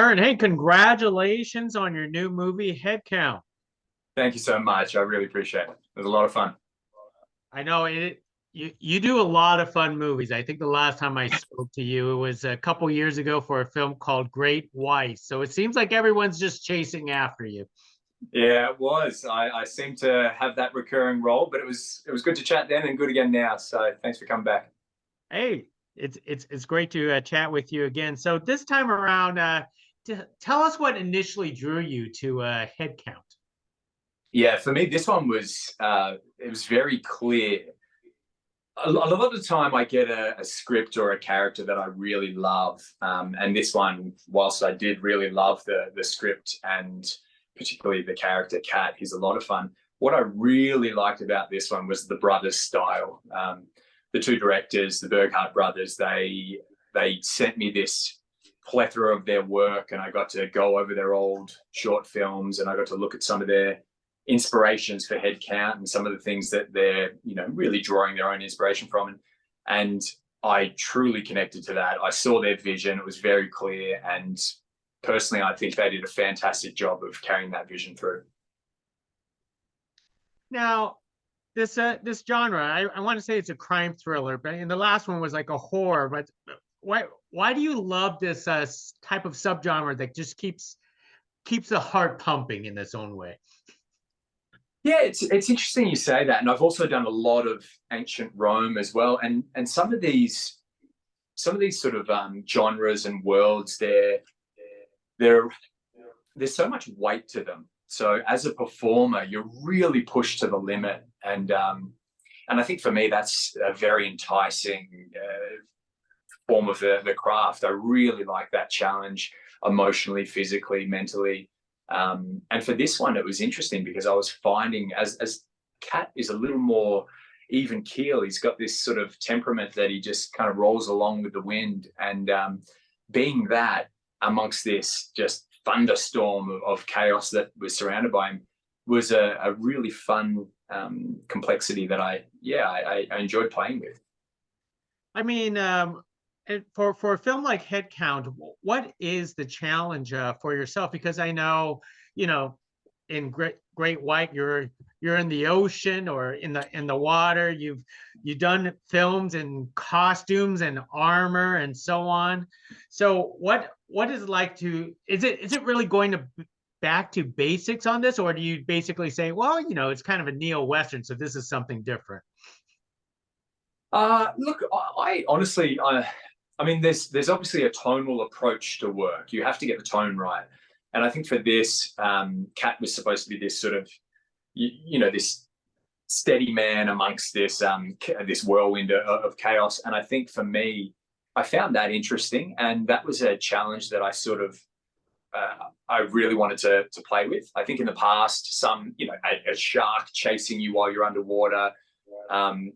Aaron, hey, congratulations on your new movie, Head Count. Thank you so much. I really appreciate it. It was a lot of fun. I know you do a lot of fun movies. I think the last time I spoke to you, it was a couple years ago for a film called Great White. So it seems like everyone's just chasing after you. Yeah, it was. I seem to have that recurring role, but it was good to chat then and good again now. So thanks for coming back. Hey, it's great to chat with you again. So this time around, tell us what initially drew you to Head Count. Yeah, for me, this one was it was very clear. A lot of the time, I get a script or a character that I really love, and this one, whilst I did really love the script and particularly the character Kat, he's a lot of fun. What I really liked about this one was the brothers' style. The two directors, the Berghardt brothers, they sent me this plethora of their work, and I got to go over their old short films, and I got to look at some of their inspirations for head count and some of the things that they're really drawing their own inspiration from, and I truly connected to that. I saw their vision. It was very clear, and personally I think they did a fantastic job of carrying that vision through. Now, this genre, I want to say it's a crime thriller, but and the last one was like a horror. But why do you love this type of subgenre that just keeps the heart pumping in its own way? Yeah, it's interesting you say that, and I've also done a lot of ancient Rome as well, and some of these sort of genres and worlds, they're there's so much weight to them. So as a performer, you're really pushed to the limit, and I think for me that's a very enticing form of the craft. I really like that challenge emotionally, physically, mentally. And for this one, it was interesting because I was finding as Kat is a little more even keel. He's got this sort of temperament that he just kind of rolls along with the wind. And being that amongst this just thunderstorm of chaos that was surrounded by him was a really fun complexity that I enjoyed playing with. I mean, for a film like Headcount, what is the challenge for yourself? Because I know, you know, in Great White, you're in the ocean or in the water. You've done films in costumes and armor and so on. So what is it like to? Is it really going to back to basics on this, or do you basically say, well, it's kind of a neo-Western, so this is something different? Look, I honestly, I mean, there's obviously a tonal approach to work. You have to get the tone right, and I think for this, Kat was supposed to be this sort of, this steady man amongst this whirlwind of chaos. And I think for me, I found that interesting, and that was a challenge that I sort of I really wanted to play with. I think in the past, a shark chasing you while you're underwater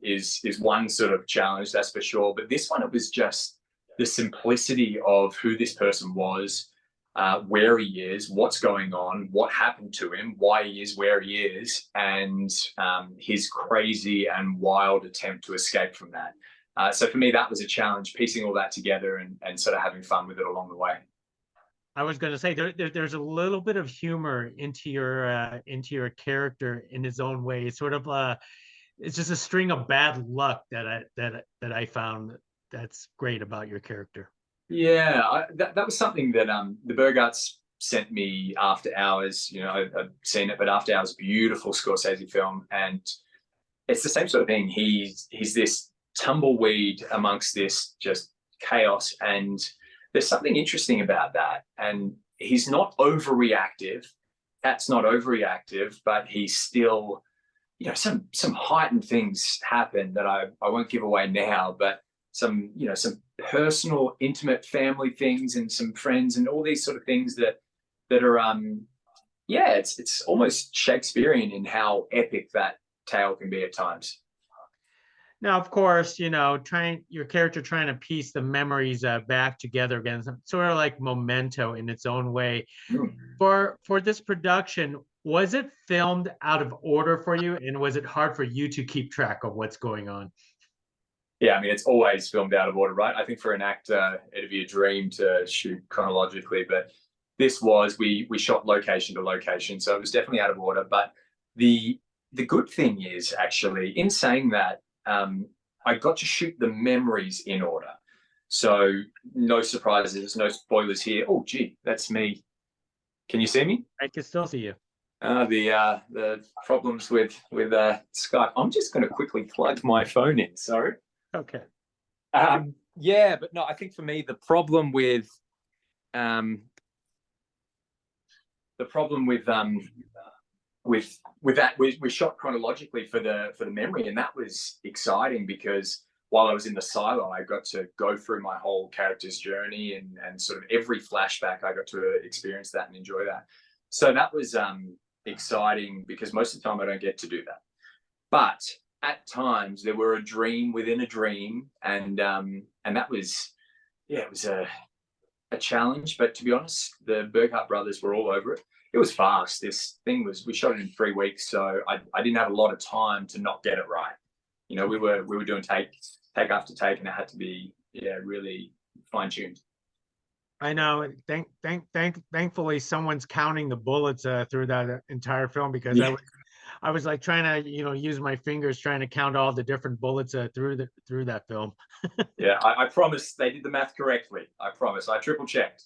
is one sort of challenge, that's for sure. But this one, it was just the simplicity of who this person was, where he is, what's going on, what happened to him, why he is where he is, and his crazy and wild attempt to escape from that. So for me, that was a challenge, piecing all that together and sort of having fun with it along the way. I was going to say there's a little bit of humor into your character in his own way. It's sort of it's just a string of bad luck that I found that's great about your character. Yeah, that was something that the Burgarts sent me after hours. I've seen it, but after hours, beautiful Scorsese film, and it's the same sort of thing. He's this tumbleweed amongst this just chaos, and there's something interesting about that. And he's not overreactive. Kat's not overreactive, but he's still, some heightened things happen that I won't give away now, but some personal, intimate family things and some friends and all these sort of things that are it's almost Shakespearean in how epic that tale can be at times. Now, of course, trying your character trying to piece the memories back together again, sort of like Memento in its own way. Mm. For this production, was it filmed out of order for you, and was it hard for you to keep track of what's going on? Yeah, I mean, it's always filmed out of order, right? I think for an actor, it'd be a dream to shoot chronologically, but this was, we shot location to location, so it was definitely out of order. But the good thing is, actually, in saying that, I got to shoot the memories in order. So no surprises, no spoilers here. Oh, gee, that's me. Can you see me? I can still see you. The problems with Skype. I'm just going to quickly plug my phone in. Sorry. Okay. Yeah, but no, I think for me the problem with that, we shot chronologically for the memory, and that was exciting because while I was in the silo, I got to go through my whole character's journey, and sort of every flashback I got to experience that and enjoy that. So that was exciting because most of the time I don't get to do that. But at times there were a dream within a dream, and that was, yeah, it was a challenge. But to be honest, the Burkhart brothers were all over it. It was fast. This thing was, we shot it in 3 weeks, so I didn't have a lot of time to not get it right. You know, we were doing take after take, and it had to be, yeah, really fine tuned. I know. Thankfully, someone's counting the bullets through that entire film, because Yeah. I was like trying to, use my fingers trying to count all the different bullets through that film. Yeah, I promise they did the math correctly. I promise. I triple checked.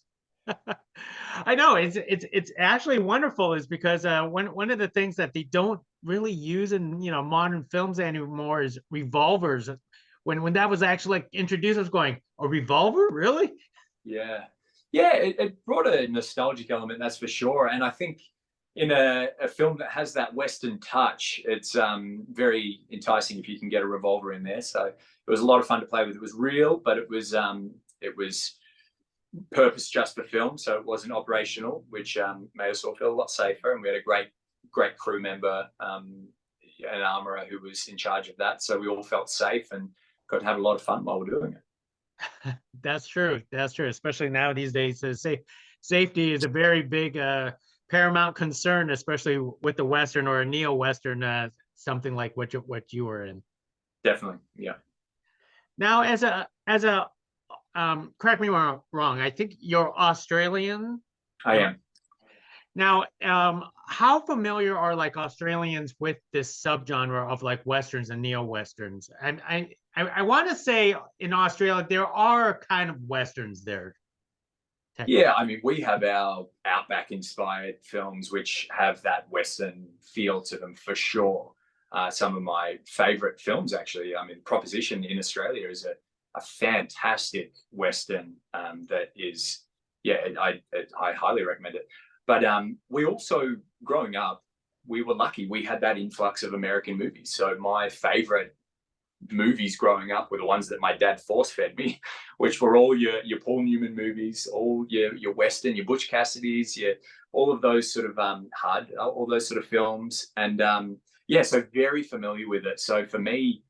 I know it's actually wonderful, is because one of the things that they don't really use in modern films anymore is revolvers. When that was actually like introduced, I was going, a revolver, really? Yeah, yeah, it brought a nostalgic element, that's for sure. And I think in a film that has that Western touch, it's very enticing if you can get a revolver in there. So it was a lot of fun to play with. It was real, but it was purpose just for film, so it wasn't operational, which made us all feel a lot safer. And we had a great crew member, an armorer, who was in charge of that, so we all felt safe and got to have a lot of fun while we're doing it. That's true. That's true. Especially now these days, safety is a very big paramount concern, especially with the Western or a neo-Western, something like what you were in. Definitely, yeah. Now, as a correct me wrong, I think you're Australian. I am. Now, how familiar are like Australians with this subgenre of like Westerns and neo-Westerns? And I want to say in Australia, there are kind of Westerns there. Yeah, I mean, we have our Outback inspired films, which have that Western feel to them for sure. Some of my favorite films, actually. I mean, Proposition in Australia is a fantastic Western that is, yeah, I highly recommend it. But we also, growing up, we were lucky. We had that influx of American movies. So my favorite movies growing up were the ones that my dad force fed me, which were all your Paul Newman movies, all your Western, your Butch Cassidy's, all of those sort of all those sort of films. And yeah, so very familiar with it. So for me,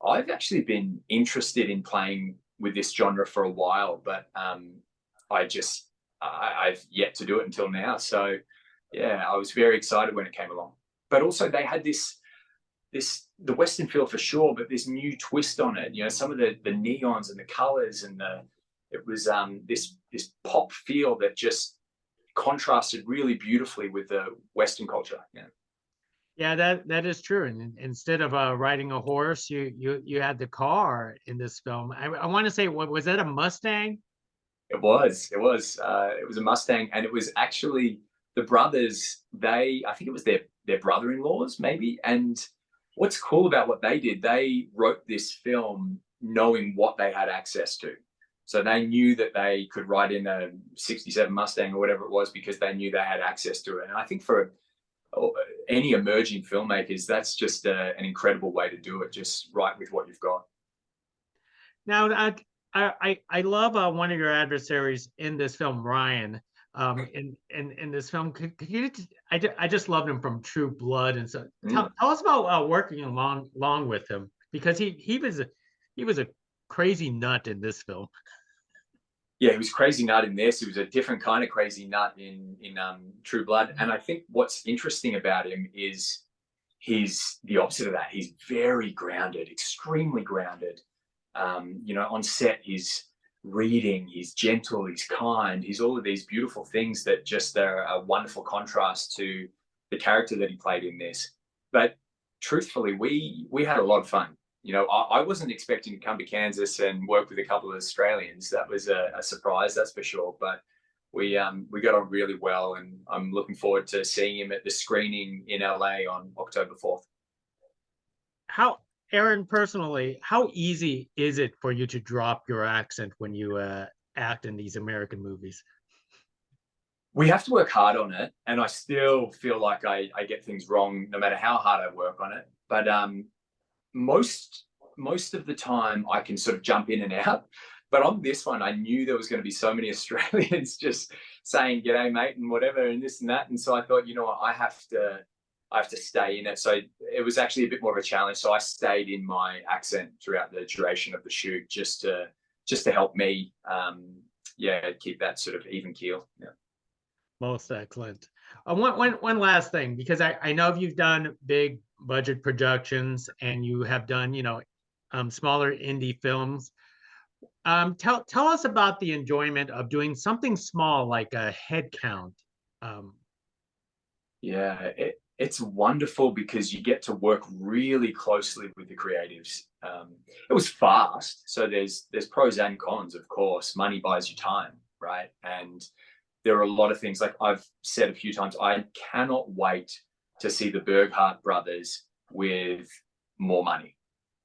I've actually been interested in playing with this genre for a while, but I've yet to do it until now. So yeah, I was very excited when it came along. But also they had the Western feel for sure, but this new twist on it. Some of the neons and the colors, and it was this pop feel that just contrasted really beautifully with the Western culture. Yeah. Yeah, that is true. And instead of riding a horse, you had the car in this film. I want to say, what was that, a Mustang? It was a Mustang, and it was actually the brothers. I think it was their brother-in-laws, maybe. And what's cool about what they did, they wrote this film knowing what they had access to. So they knew that they could ride in a 67 Mustang or whatever it was, because they knew they had access to it. And I think for any emerging filmmakers, that's just an incredible way to do it, just right with what you've got. Now, I love one of your adversaries in this film, Ryan. In this film, I just loved him from True Blood, and so tell us about working along with him, because he was a crazy nut in this film. Yeah, he was crazy nut in this. He was a different kind of crazy nut in True Blood. And I think what's interesting about him is he's the opposite of that. He's very grounded, extremely grounded. On set, he's reading, he's gentle, he's kind, he's all of these beautiful things that just are a wonderful contrast to the character that he played in this. But truthfully, we had a lot of fun. You know, I wasn't expecting to come to Kansas and work with a couple of Australians. That was a surprise, that's for sure. But we got on really well, and I'm looking forward to seeing him at the screening in LA on October 4th. How, Aaron, personally, how easy is it for you to drop your accent when you act in these American movies? We have to work hard on it, and I still feel like I get things wrong no matter how hard I work on it. But most of the time I can sort of jump in and out. But on this one, I knew there was going to be so many Australians just saying "G'day, mate" and whatever and this and that, and so I thought, you know what, I have to stay in it. So it was actually a bit more of a challenge. So I stayed in my accent throughout the duration of the shoot, just to help me, keep that sort of even keel. Yeah. Most excellent. One last thing, because I know you've done big budget productions and you have done, smaller indie films. Tell us about the enjoyment of doing something small like a head count. Yeah, it's wonderful because you get to work really closely with the creatives. It was fast, so there's pros and cons, of course. Money buys you time, right? And there are a lot of things, like I've said a few times, I cannot wait to see the Berghardt brothers with more money.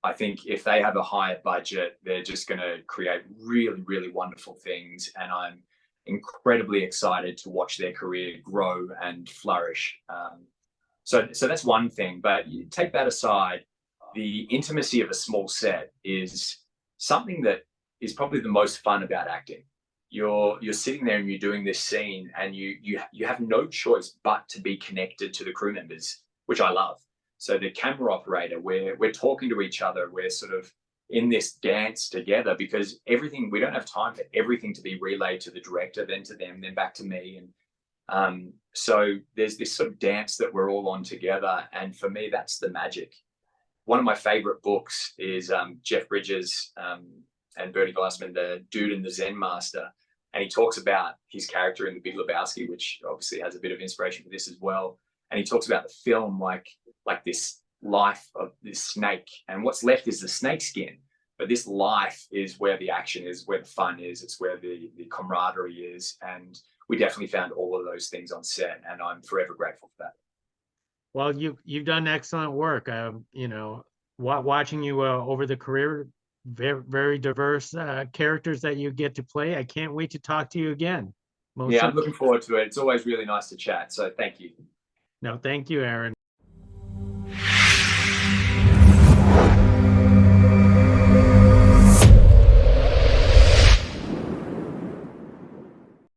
I think if they have a higher budget, they're just going to create really, really wonderful things. And I'm incredibly excited to watch their career grow and flourish. So that's one thing. But you take that aside, the intimacy of a small set is something that is probably the most fun about acting. You're sitting there and you're doing this scene, and you have no choice but to be connected to the crew members, which I love. So the camera operator, we're talking to each other, we're sort of in this dance together, because we don't have time for everything to be relayed to the director, then to them, then back to me. And so there's this sort of dance that we're all on together. And for me, that's the magic. One of my favorite books is Jeff Bridges and Bernie Glassman, The Dude and the Zen Master. And he talks about his character in The Big Lebowski, which obviously has a bit of inspiration for this as well. And he talks about the film like this life of this snake, and what's left is the snake skin. But this life is where the action is, where the fun is, it's where the camaraderie is. And we definitely found all of those things on set, and I'm forever grateful for that. Well, you've done excellent work. Watching you over the career, very, very diverse characters that you get to play. I can't wait to talk to you again. I'm looking forward to it. It's always really nice to chat. So thank you. No, thank you, Aaron.